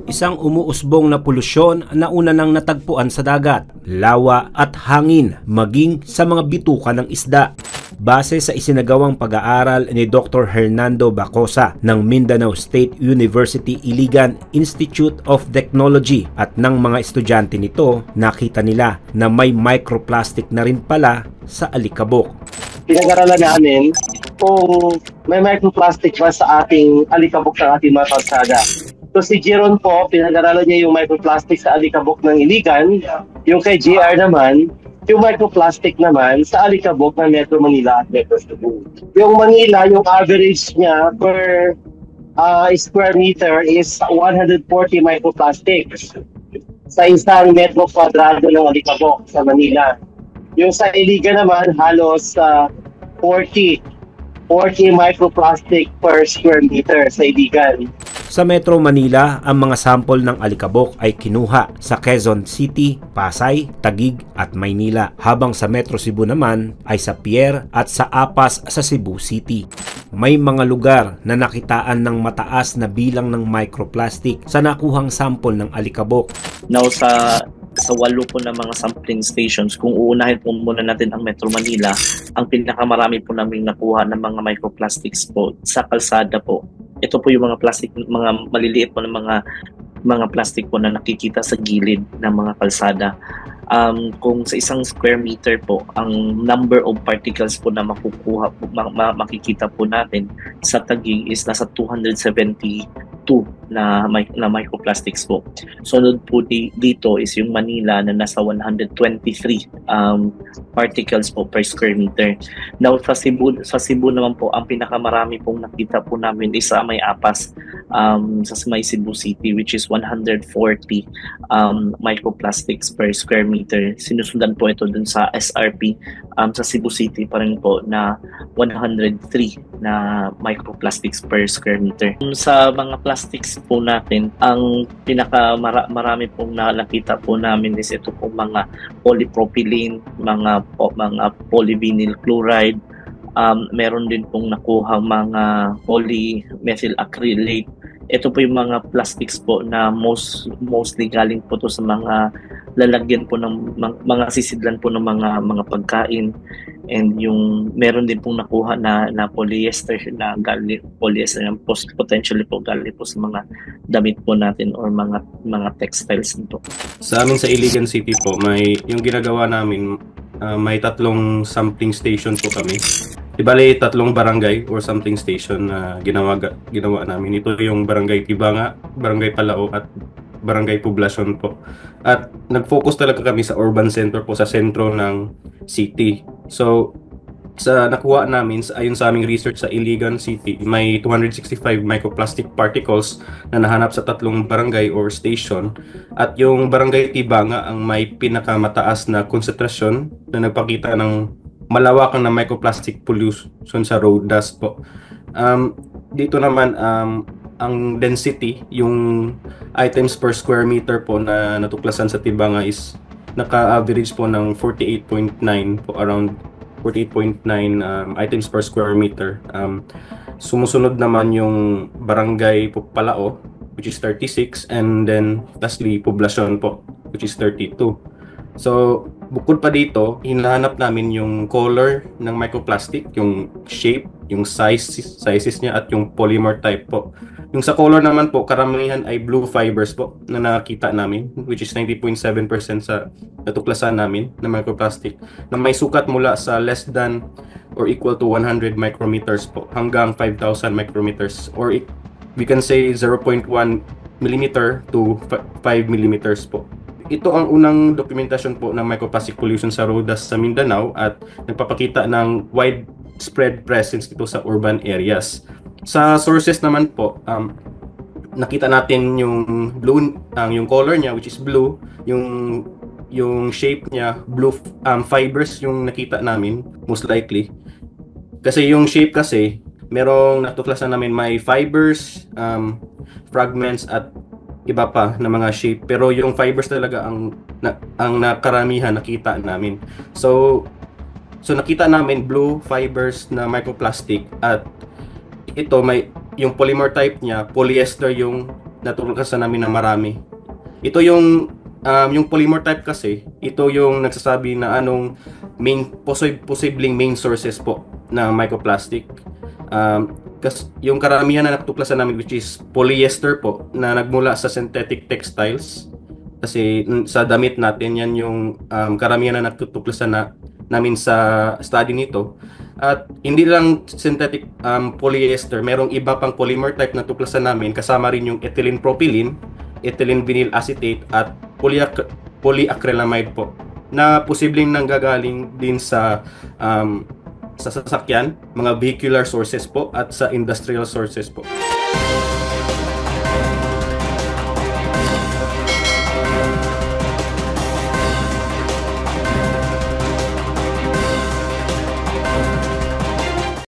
Isang umuusbong na polusyon na una nang natagpuan sa dagat, lawa at hangin, maging sa mga bituka ng isda. Base sa isinagawang pag-aaral ni Dr. Hernando Bacosa ng Mindanao State University Iligan Institute of Technology at ng mga estudyante nito, nakita nila na may microplastic na rin pala sa alikabok. Pinag-aralan namin kung may microplastic ba sa ating alikabok ng ating mga kalsada. So si Jeron po, pinag-aralan niya yung microplastic sa alikabok ng Iligan, yung kay JR naman, yung microplastic naman sa alikabok ng Metro Manila at Metro Cebu. Yung Manila, yung average niya per square meter is 140 microplastics sa isang metro kwadrado ng alikabok sa Manila. Yung sa Iligan naman, halos 40 microplastic per square meter sa Iligan. Sa Metro Manila, ang mga sample ng alikabok ay kinuha sa Quezon City, Pasay, Taguig at Maynila, habang sa Metro Cebu naman ay sa Pierre at sa Apas sa Cebu City. May mga lugar na nakitaan ng mataas na bilang ng microplastic sa nakuhang sample ng alikabok. Now sa 8 po na mga sampling stations, kung uunahin po muna natin ang Metro Manila, ang pinakamarami po namin nakuha ng mga microplastics po sa kalsada po. Ito po yung mga plastic, mga maliliit po na mga plastic po na nakikita sa gilid ng mga kalsada. Kung sa isang square meter po, ang number of particles po na makukuha po, makikita po natin sa Taguig is nasa 272 na microplastics po. Sunod po dito is yung Manila na nasa 123 particles po per square meter. Now sa Cebu naman po, ang pinakamarami pong nakita po namin is sa may Apas, sa may Cebu City, which is 140 microplastics per square meter. Sinusundan po ito dun sa SRP sa Cebu City pa rin po na 103 na microplastics per square meter. Sa mga plastics po natin, ang marami pong nakita po namin is ito po mga polypropylene, mga polyvinyl chloride, meron din pong nakuha mga polymethyl acrylate. Ito po yung mga plastics po na mostly galing po to sa mga lalagyan po ng mga sisidlan po ng mga pagkain, and yung meron din pong nakuha na polyester na galing potentially po galing po sa mga damit po natin or mga textiles nito. Sa amin sa Iligan City po, yung ginagawa namin, may 3 sampling station po kami. Ibali 3 barangay or sampling station na ginawa namin. Ito yung Barangay Tibanga, Barangay Palao at Barangay Poblacion po. At nag-focus talaga kami sa urban center po, sa sentro ng city. So sa nakuha namin, ayon sa aming research sa Iligan City, may 265 microplastic particles na nahanap sa 3 barangay or station. At yung Barangay Tibanga ang may pinakamataas na konsentrasyon na nagpakita ng malawakan na microplastic pollution sa road dust po. Dito naman, ang density, yung items per square meter po na natuklasan sa Tibanga is naka-average po ng 48.9 po, around 48.9 items per square meter. Sumusunod naman yung Barangay Palao, which is 36, and then lastly Poblacion po, which is 32. So bukod pa dito, hinahanap namin yung color ng microplastic, yung shape, yung sizes niya at yung polymer type po. Yung sa color naman po, karamihan ay blue fibers po na nakita namin, which is 90.7% sa natuklasan namin na microplastic, na may sukat mula sa less than or equal to 100 micrometers po hanggang 5,000 micrometers, or we can say 0.1 millimeter to 5 millimeters po. Ito ang unang dokumentasyon po ng microplastic pollution sa road dust sa Mindanao at nagpapakita ng widespread presence ito sa urban areas. Sa sources naman po, nakita natin yung blue, yung color niya, which is blue, yung shape niya, blue fibers yung nakita namin, most likely. Kasi yung shape kasi, merong natuklasan namin may fibers, fragments at iba pa na mga shape, pero yung fibers talaga ang nakaramihan nakita namin. So nakita namin blue fibers na microplastic, at ito may yung polymer type niya, polyester yung natuklasan namin na marami. Ito yung polymer type kasi, ito yung nagsasabi na anong posibleng main sources po na microplastic. Kasi yung karamihan na natuklasan namin, which is polyester po, na nagmula sa synthetic textiles. Kasi sa damit natin, yan yung karamihan na natuklasan namin sa study nito. At hindi lang synthetic polyester, merong iba pang polymer type na tuklasan namin, kasama rin yung ethylene propylene, ethylene vinyl acetate, at polyacrylamide po, na posibleng nanggagaling din sa sasakyan, mga vehicular sources po, at sa industrial sources po.